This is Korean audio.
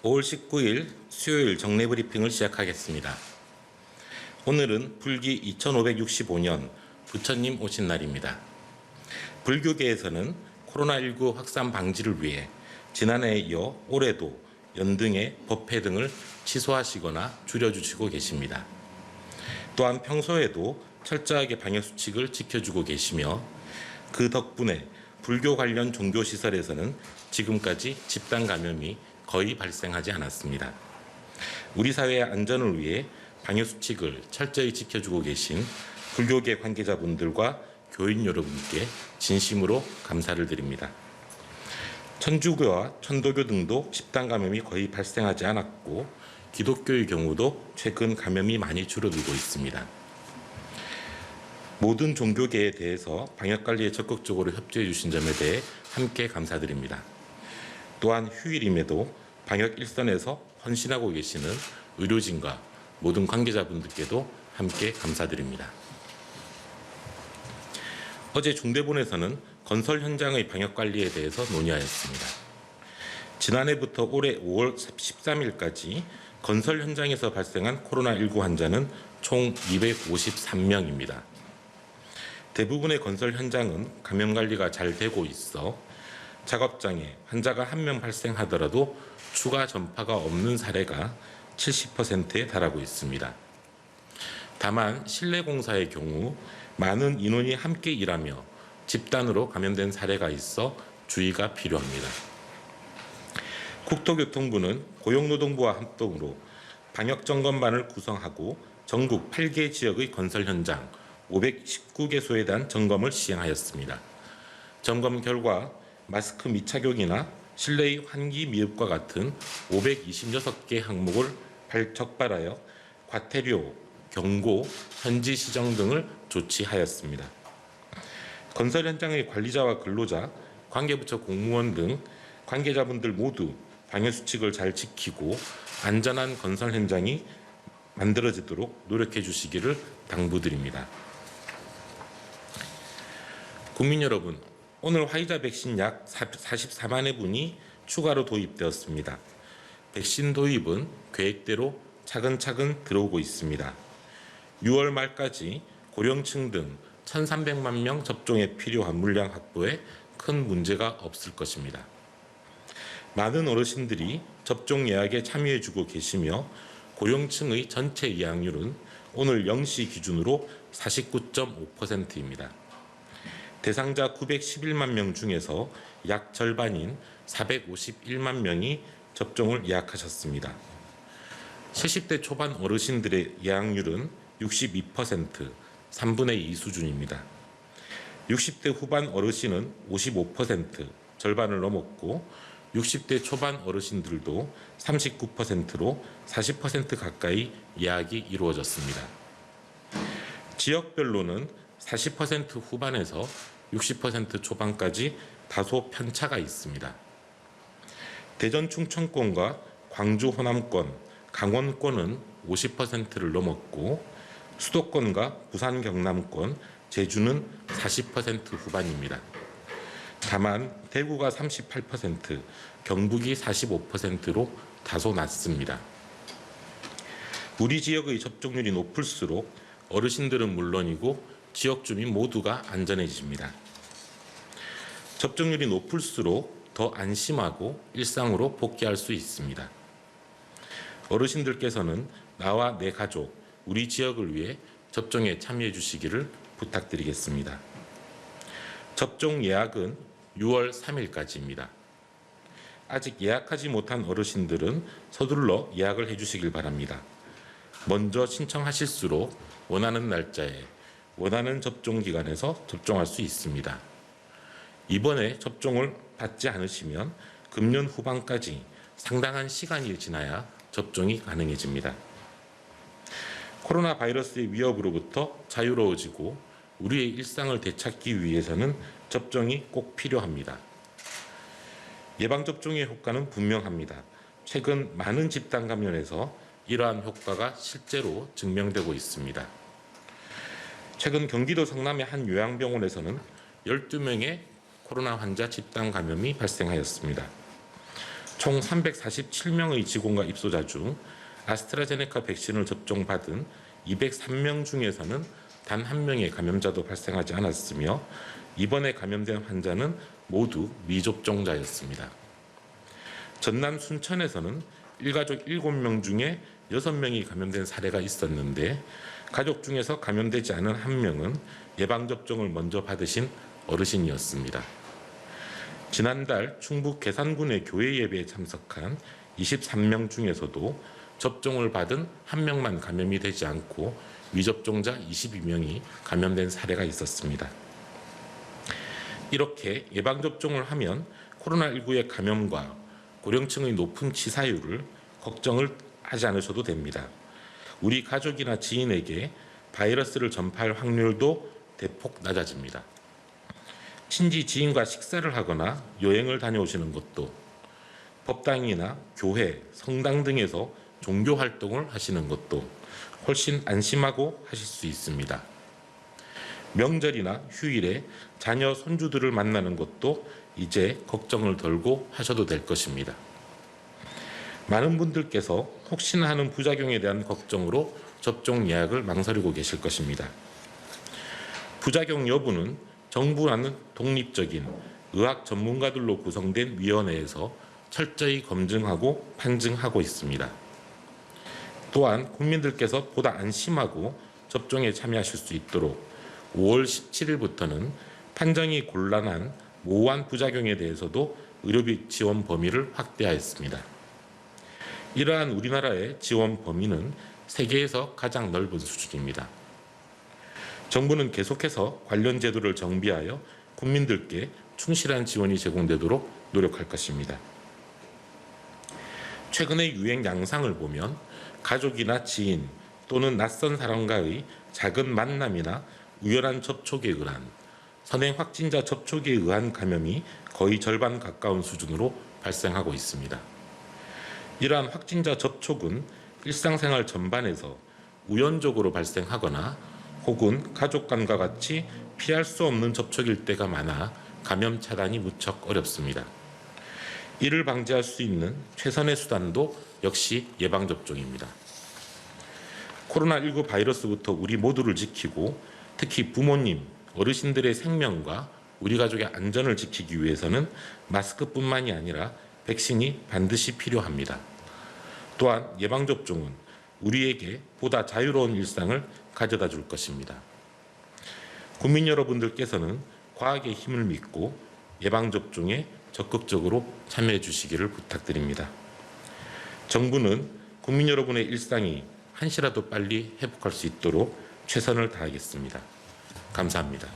5월 19일 수요일 정례 브리핑을 시작하겠습니다. 오늘은 불기 2565년 부처님 오신 날입니다. 불교계에서는 코로나19 확산 방지를 위해 지난해에 이어 올해도 연등의 법회 등을 취소하시거나 줄여주시고 계십니다. 또한 평소에도 철저하게 방역수칙을 지켜주고 계시며 그 덕분에 불교 관련 종교시설에서는 지금까지 집단 감염이 거의 발생하지 않았습니다. 우리 사회의 안전을 위해 방역수칙을 철저히 지켜주고 계신 불교계 관계자분들과 교인 여러분께 진심으로 감사를 드립니다. 천주교와 천도교 등도 집단 감염이 거의 발생하지 않았고 기독교의 경우도 최근 감염이 많이 줄어들고 있습니다. 모든 종교계에 대해서 방역관리에 적극적으로 협조해 주신 점에 대해 함께 감사드립니다. 또한 휴일임에도 방역 일선에서 헌신하고 계시는 의료진과 모든 관계자분들께도 함께 감사드립니다. 어제 중대본에서는 건설 현장의 방역관리에 대해서 논의하였습니다. 지난해부터 올해 5월 13일까지 건설 현장에서 발생한 코로나19 환자는 총 253명입니다. 대부분의 건설 현장은 감염관리가 잘 되고 있어 작업장에 환자가 1명 발생하더라도 추가 전파가 없는 사례가 70%에 달하고 있습니다. 다만 실내 공사의 경우 많은 인원이 함께 일하며 집단으로 감염된 사례가 있어 주의가 필요합니다. 국토교통부는 고용노동부와 합동으로 방역점검반을 구성하고 전국 8개 지역의 건설 현장 519개소에 대한 점검을 시행하였습니다. 점검 결과 마스크 미착용이나 실내의 환기 미흡과 같은 526개 항목을 적발하여 과태료, 경고, 현지 시정 등을 조치하였습니다. 건설 현장의 관리자와 근로자, 관계부처 공무원 등 관계자분들 모두 방역수칙을 잘 지키고 안전한 건설 현장이 만들어지도록 노력해 주시기를 당부드립니다. 국민 여러분, 오늘 화이자 백신 약 44만 회분이 추가로 도입되었습니다. 백신 도입은 계획대로 차근차근 들어오고 있습니다. 6월 말까지 고령층 등 1,300만 명 접종에 필요한 물량 확보에 큰 문제가 없을 것입니다. 많은 어르신들이 접종 예약에 참여해주고 계시며 고령층의 전체 예약률은 오늘 0시 기준으로 49.5%입니다. 대상자 911만 명 중에서 약 절반인 451만 명이 접종을 예약하셨습니다. 70대 초반 어르신들의 예약률은 62%, 3분의 2 수준입니다. 60대 후반 어르신은 55%, 절반을 넘었고 60대 초반 어르신들도 39%로 40% 가까이 예약이 이루어졌습니다. 지역별로는 40% 후반에서 60% 초반까지 다소 편차가 있습니다. 대전 충청권과 광주 호남권, 강원권은 50%를 넘었고 수도권과 부산 경남권, 제주는 40% 후반입니다. 다만 대구가 38%, 경북이 45%로 다소 낮습니다. 우리 지역의 접종률이 높을수록 어르신들은 물론이고 지역 주민 모두가 안전해집니다. 접종률이 높을수록 더 안심하고 일상으로 복귀할 수 있습니다. 어르신들께서는 나와 내 가족, 우리 지역을 위해 접종에 참여해 주시기를 부탁드리겠습니다. 접종 예약은 6월 3일까지입니다. 아직 예약하지 못한 어르신들은 서둘러 예약을 해 주시길 바랍니다. 먼저 신청하실수록 원하는 날짜에 원하는 접종 기관에서 접종할 수 있습니다. 이번에 접종을 받지 않으시면 금년 후반까지 상당한 시간이 지나야 접종이 가능해집니다. 코로나 바이러스의 위협으로부터 자유로워지고 우리의 일상을 되찾기 위해서는 접종이 꼭 필요합니다. 예방접종의 효과는 분명합니다. 최근 많은 집단 감염에서 이러한 효과가 실제로 증명되고 있습니다. 최근 경기도 성남의 한 요양병원에서는 12명의 코로나 환자 집단 감염이 발생하였습니다. 총 347명의 직원과 입소자 중 아스트라제네카 백신을 접종받은 203명 중에서는 단 한 명의 감염자도 발생하지 않았으며 이번에 감염된 환자는 모두 미접종자였습니다. 전남 순천에서는 일가족 7명 중에 6명이 감염된 사례가 있었는데 가족 중에서 감염되지 않은 한 명은 예방접종을 먼저 받으신 어르신이었습니다. 지난달 충북 계산군의 교회 예배에 참석한 23명 중에서도 접종을 받은 한 명만 감염이 되지 않고 미접종자 22명이 감염된 사례가 있었습니다. 이렇게 예방접종을 하면 코로나19의 감염과 고령층의 높은 치사율을 걱정을 하지 않으셔도 됩니다. 우리 가족이나 지인에게 바이러스를 전파할 확률도 대폭 낮아집니다. 친지 지인과 식사를 하거나 여행을 다녀오시는 것도, 법당이나 교회, 성당 등에서 종교 활동을 하시는 것도 훨씬 안심하고 하실 수 있습니다. 명절이나 휴일에 자녀, 손주들을 만나는 것도 이제 걱정을 덜고 하셔도 될 것입니다. 많은 분들께서 혹시나 하는 부작용에 대한 걱정으로 접종 예약을 망설이고 계실 것입니다. 부작용 여부는 정부라는 독립적인 의학 전문가들로 구성된 위원회에서 철저히 검증하고 판증하고 있습니다. 또한 국민들께서 보다 안심하고 접종에 참여하실 수 있도록 5월 17일부터는 판정이 곤란한 모호한 부작용에 대해서도 의료비 지원 범위를 확대하였습니다. 이러한 우리나라의 지원 범위는 세계에서 가장 넓은 수준입니다. 정부는 계속해서 관련 제도를 정비하여 국민들께 충실한 지원이 제공되도록 노력할 것입니다. 최근의 유행 양상을 보면 가족이나 지인 또는 낯선 사람과의 작은 만남이나 우연한 접촉에 의한 선행 확진자 접촉에 의한 감염이 거의 절반 가까운 수준으로 발생하고 있습니다. 이러한 확진자 접촉은 일상생활 전반에서 우연적으로 발생하거나 혹은 가족 간과 같이 피할 수 없는 접촉일 때가 많아 감염 차단이 무척 어렵습니다. 이를 방지할 수 있는 최선의 수단도 역시 예방접종입니다. 코로나19 바이러스부터 우리 모두를 지키고 특히 부모님, 어르신들의 생명과 우리 가족의 안전을 지키기 위해서는 마스크뿐만이 아니라 백신이 반드시 필요합니다. 또한 예방접종은 우리에게 보다 자유로운 일상을 가져다 줄 것입니다. 국민 여러분들께서는 과학의 힘을 믿고 예방접종에 적극적으로 참여해 주시기를 부탁드립니다. 정부는 국민 여러분의 일상이 한시라도 빨리 회복할 수 있도록 최선을 다하겠습니다. 감사합니다.